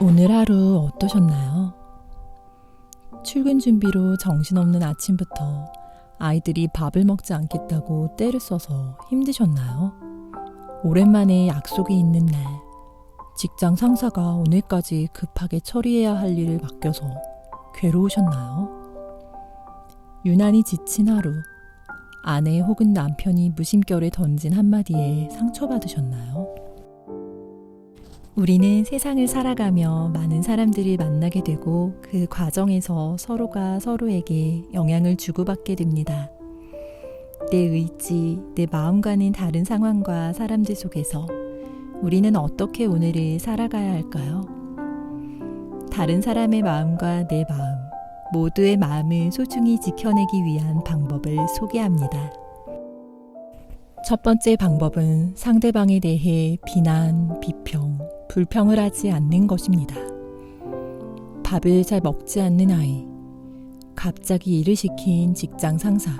오늘 하루 어떠셨나요? 출근 준비로 정신없는 아침부터 아이들이 밥을 먹지 않겠다고 떼를 써서 힘드셨나요? 오랜만에 약속이 있는 날, 직장 상사가 오늘까지 급하게 처리해야 할 일을 맡겨서 괴로우셨나요? 유난히 지친 하루, 아내 혹은 남편이 무심결에 던진 한마디에 상처받으셨나요? 우리는 세상을 살아가며 많은 사람들을 만나게 되고 그 과정에서 서로가 서로에게 영향을 주고받게 됩니다. 내 의지, 내 마음과는 다른 상황과 사람들 속에서 우리는 어떻게 오늘을 살아가야 할까요? 다른 사람의 마음과 내 마음, 모두의 마음을 소중히 지켜내기 위한 방법을 소개합니다. 첫 번째 방법은 상대방에 대해 비난, 비평, 불평을 하지 않는 것입니다. 밥을 잘 먹지 않는 아이, 갑자기 일을 시킨 직장 상사,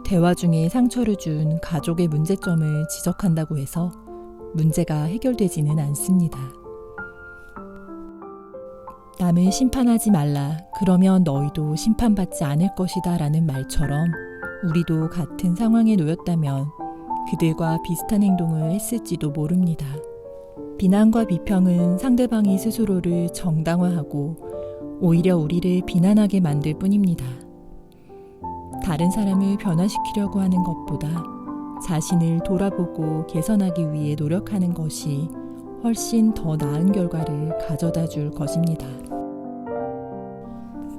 대화 중에 상처를 준 가족의 문제점을 지적한다고 해서 문제가 해결되지는 않습니다. 남을 심판하지 말라, 그러면 너희도 심판받지 않을 것이다 라는 말처럼 우리도 같은 상황에 놓였다면 그들과 비슷한 행동을 했을지도 모릅니다. 비난과 비평은 상대방이 스스로를 정당화하고 오히려 우리를 비난하게 만들 뿐입니다. 다른 사람을 변화시키려고 하는 것보다 자신을 돌아보고 개선하기 위해 노력하는 것이 훨씬 더 나은 결과를 가져다 줄 것입니다.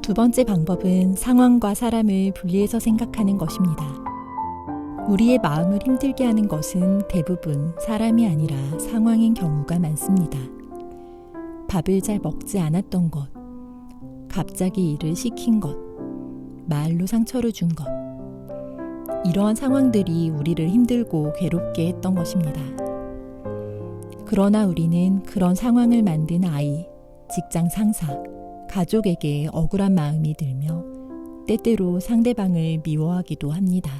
두 번째 방법은 상황과 사람을 분리해서 생각하는 것입니다. 우리의 마음을 힘들게 하는 것은 대부분 사람이 아니라 상황인 경우가 많습니다. 밥을 잘 먹지 않았던 것, 갑자기 일을 시킨 것, 말로 상처를 준 것, 이러한 상황들이 우리를 힘들고 괴롭게 했던 것입니다. 그러나 우리는 그런 상황을 만든 아이, 직장 상사, 가족에게 억울한 마음이 들며 때때로 상대방을 미워하기도 합니다.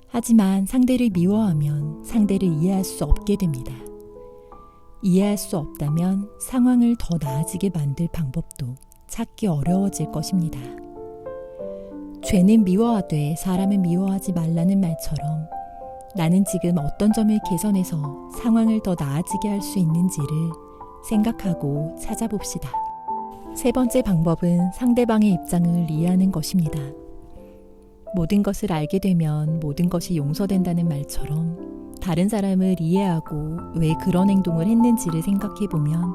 하지만 상대를 미워하면 상대를 이해할 수 없게 됩니다. 이해할 수 없다면 상황을 더 나아지게 만들 방법도 찾기 어려워질 것입니다. 죄는 미워하되 사람은 미워하지 말라는 말처럼 나는 지금 어떤 점을 개선해서 상황을 더 나아지게 할 수 있는지를 생각하고 찾아봅시다. 세 번째 방법은 상대방의 입장을 이해하는 것입니다. 모든 것을 알게 되면 모든 것이 용서된다는 말처럼 다른 사람을 이해하고 왜 그런 행동을 했는지를 생각해보면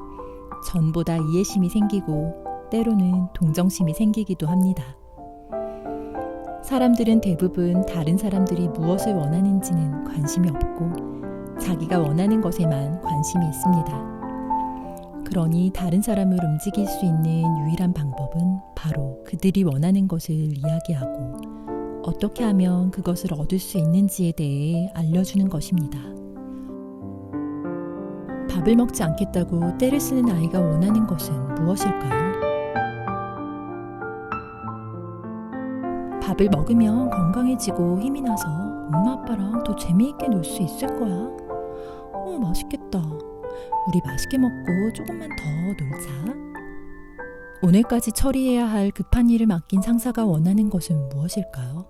전보다 이해심이 생기고 때로는 동정심이 생기기도 합니다. 사람들은 대부분 다른 사람들이 무엇을 원하는지는 관심이 없고 자기가 원하는 것에만 관심이 있습니다. 그러니 다른 사람을 움직일 수 있는 유일한 방법은 바로 그들이 원하는 것을 이야기하고 어떻게 하면 그것을 얻을 수 있는지에 대해 알려주는 것입니다. 밥을 먹지 않겠다고 떼를 쓰는 아이가 원하는 것은 무엇일까요? 밥을 먹으면 건강해지고 힘이 나서 엄마 아빠랑 더 재미있게 놀 수 있을 거야. 맛있겠다. 우리 맛있게 먹고 조금만 더 놀자. 오늘까지 처리해야 할 급한 일을 맡긴 상사가 원하는 것은 무엇일까요?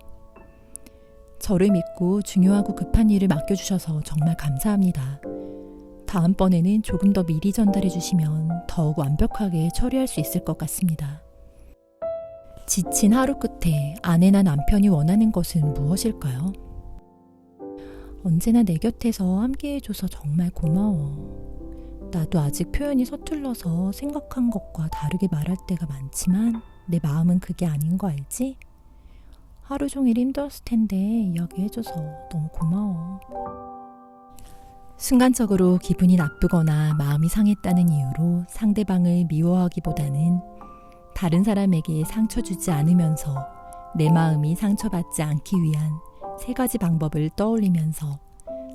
저를 믿고 중요하고 급한 일을 맡겨주셔서 정말 감사합니다. 다음번에는 조금 더 미리 전달해 주시면 더욱 완벽하게 처리할 수 있을 것 같습니다. 지친 하루 끝에 아내나 남편이 원하는 것은 무엇일까요? 언제나 내 곁에서 함께해줘서 정말 고마워. 나도 아직 표현이 서툴러서 생각한 것과 다르게 말할 때가 많지만 내 마음은 그게 아닌 거 알지? 하루 종일 힘들었을 텐데 이야기해줘서 너무 고마워. 순간적으로 기분이 나쁘거나 마음이 상했다는 이유로 상대방을 미워하기보다는 다른 사람에게 상처 주지 않으면서 내 마음이 상처받지 않기 위한 세 가지 방법을 떠올리면서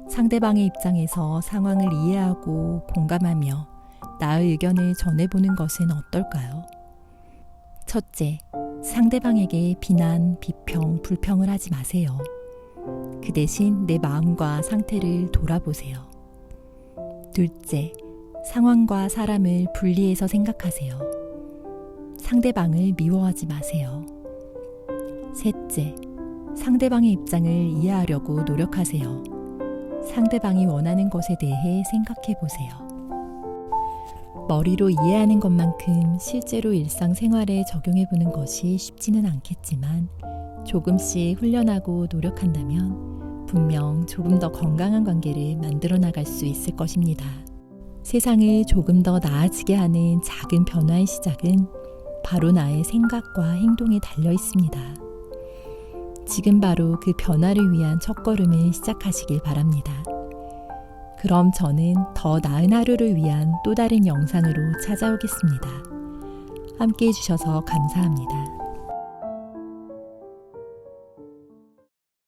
상대방의 입장에서 상황을 이해하고 공감하며 나의 의견을 전해보는 것은 어떨까요? 첫째, 상대방에게 비난, 비평, 불평을 하지 마세요. 그 대신 내 마음과 상태를 돌아보세요. 둘째, 상황과 사람을 분리해서 생각하세요. 상대방을 미워하지 마세요. 셋째, 상대방의 입장을 이해하려고 노력하세요. 상대방이 원하는 것에 대해 생각해 보세요. 머리로 이해하는 것만큼 실제로 일상생활에 적용해 보는 것이 쉽지는 않겠지만 조금씩 훈련하고 노력한다면 분명 조금 더 건강한 관계를 만들어 나갈 수 있을 것입니다. 세상을 조금 더 나아지게 하는 작은 변화의 시작은 바로 나의 생각과 행동에 달려 있습니다. 지금 바로 그 변화를 위한 첫걸음을 시작하시길 바랍니다. 그럼 저는 더 나은 하루를 위한 또 다른 영상으로 찾아오겠습니다. 함께 해주셔서 감사합니다.